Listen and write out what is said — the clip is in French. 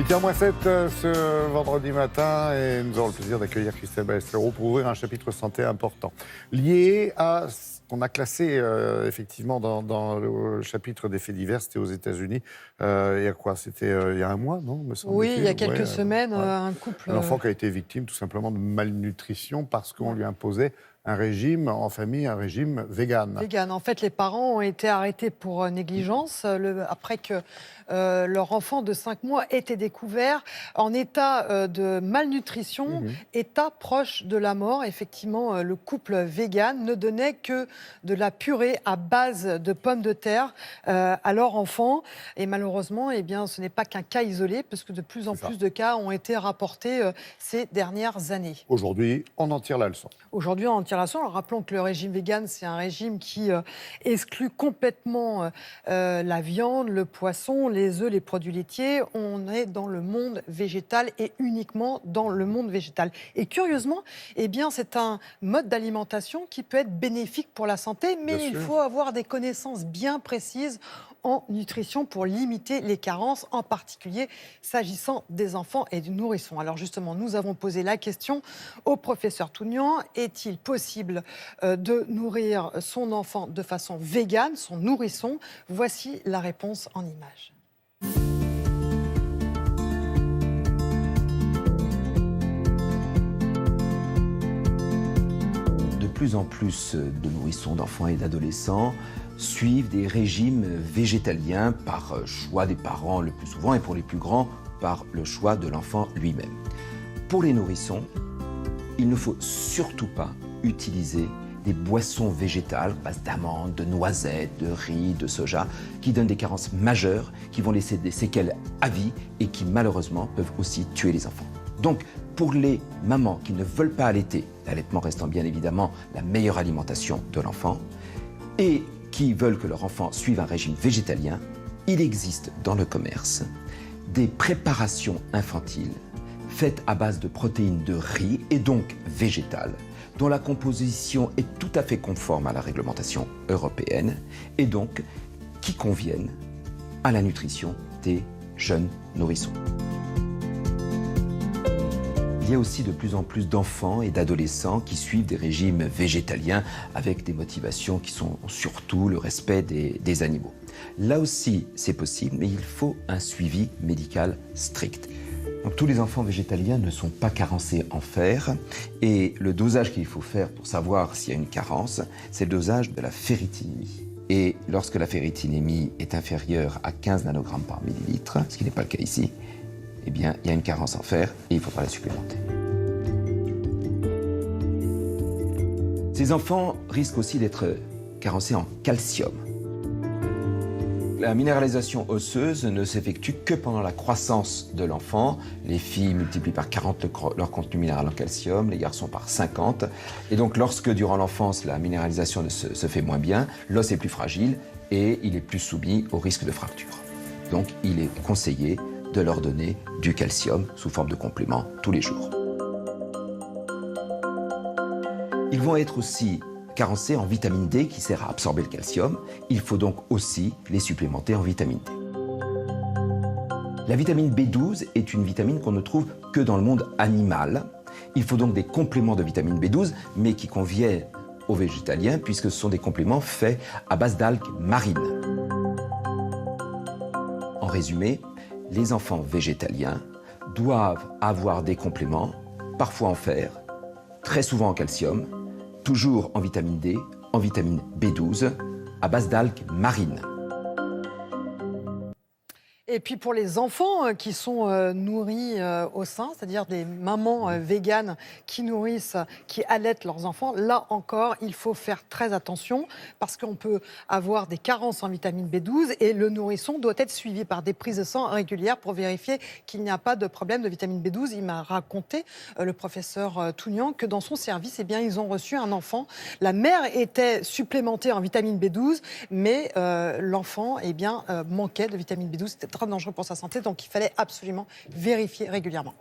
8h-7 ce vendredi matin et nous aurons le plaisir d'accueillir Christelle Ballesteros pour ouvrir un chapitre santé important lié à ce qu'on a classé effectivement dans le chapitre des faits divers. C'était aux États-Unis. Il y a quoi? C'était il y a un mois, non, me semble-t-il? Oui, il y a quelques semaines, ouais. un couple... Un enfant qui a été victime tout simplement de malnutrition parce qu'on lui imposait un régime en famille, un régime vegan. Vegan. En fait, les parents ont été arrêtés pour négligence après que leur enfant de 5 mois était découvert en état de malnutrition, état proche de la mort. Effectivement, le couple vegan ne donnait que de la purée à base de pommes de terre à leur enfant. Et malheureusement, eh bien, ce n'est pas qu'un cas isolé, parce que de plus en plus de cas ont été rapportés ces dernières années. Aujourd'hui, on en tire la leçon. Aujourd'hui, on en tire la leçon. Alors, rappelons que le régime vegan, c'est un régime qui exclut complètement la viande, le poisson, les œufs, les produits laitiers. On est dans le monde végétal et uniquement dans le monde végétal. Et curieusement, eh bien, c'est un mode d'alimentation qui peut être bénéfique pour la santé, mais il faut avoir des connaissances bien précises en nutrition pour limiter les carences, en particulier s'agissant des enfants et du nourrisson. Alors justement, nous avons posé la question au professeur Tougnan. Est-il possible de nourrir son enfant de façon végane, son nourrisson? Voici la réponse en images. De plus en plus de nourrissons, d'enfants et d'adolescents suivent des régimes végétaliens par choix des parents le plus souvent et pour les plus grands par le choix de l'enfant lui-même. Pour les nourrissons, il ne faut surtout pas utiliser des boissons végétales à base d'amandes, de noisettes, de riz, de soja, qui donnent des carences majeures, qui vont laisser des séquelles à vie et qui malheureusement peuvent aussi tuer les enfants. Donc, pour les mamans qui ne veulent pas allaiter, l'allaitement restant bien évidemment la meilleure alimentation de l'enfant, et qui veulent que leur enfant suive un régime végétalien, il existe dans le commerce des préparations infantiles faites à base de protéines de riz et donc végétales, dont la composition est tout à fait conforme à la réglementation européenne et donc qui conviennent à la nutrition des jeunes nourrissons. Il y a aussi de plus en plus d'enfants et d'adolescents qui suivent des régimes végétaliens avec des motivations qui sont surtout le respect des animaux. Là aussi, c'est possible, mais il faut un suivi médical strict. Donc, tous les enfants végétaliens ne sont pas carencés en fer et le dosage qu'il faut faire pour savoir s'il y a une carence, c'est le dosage de la ferritinémie. Et lorsque la ferritinémie est inférieure à 15 nanogrammes par millilitre, ce qui n'est pas le cas ici, eh bien, il y a une carence en fer et il faudra la supplémenter. Ces enfants risquent aussi d'être carencés en calcium. La minéralisation osseuse ne s'effectue que pendant la croissance de l'enfant. Les filles multiplient par 40 leur contenu minéral en calcium, les garçons par 50. Et donc, lorsque, durant l'enfance, la minéralisation se fait moins bien, l'os est plus fragile et il est plus soumis au risque de fracture. Donc, il est conseillé de leur donner du calcium sous forme de complément tous les jours. Ils vont être aussi carencés en vitamine D qui sert à absorber le calcium. Il faut donc aussi les supplémenter en vitamine D. La vitamine B12 est une vitamine qu'on ne trouve que dans le monde animal. Il faut donc des compléments de vitamine B12, mais qui conviennent aux végétaliens puisque ce sont des compléments faits à base d'algues marines. En résumé, les enfants végétaliens doivent avoir des compléments, parfois en fer, très souvent en calcium, toujours en vitamine D, en vitamine B12, à base d'algues marines. Et puis pour les enfants qui sont nourris au sein, c'est-à-dire des mamans véganes qui nourrissent, qui allaitent leurs enfants, là encore, il faut faire très attention parce qu'on peut avoir des carences en vitamine B12 et le nourrisson doit être suivi par des prises de sang régulières pour vérifier qu'il n'y a pas de problème de vitamine B12. Il m'a raconté, le professeur Tougnan, que dans son service, eh bien, ils ont reçu un enfant. La mère était supplémentée en vitamine B12, mais l'enfant manquait de vitamine B12. C'était très dangereux pour sa santé, donc il fallait absolument vérifier régulièrement.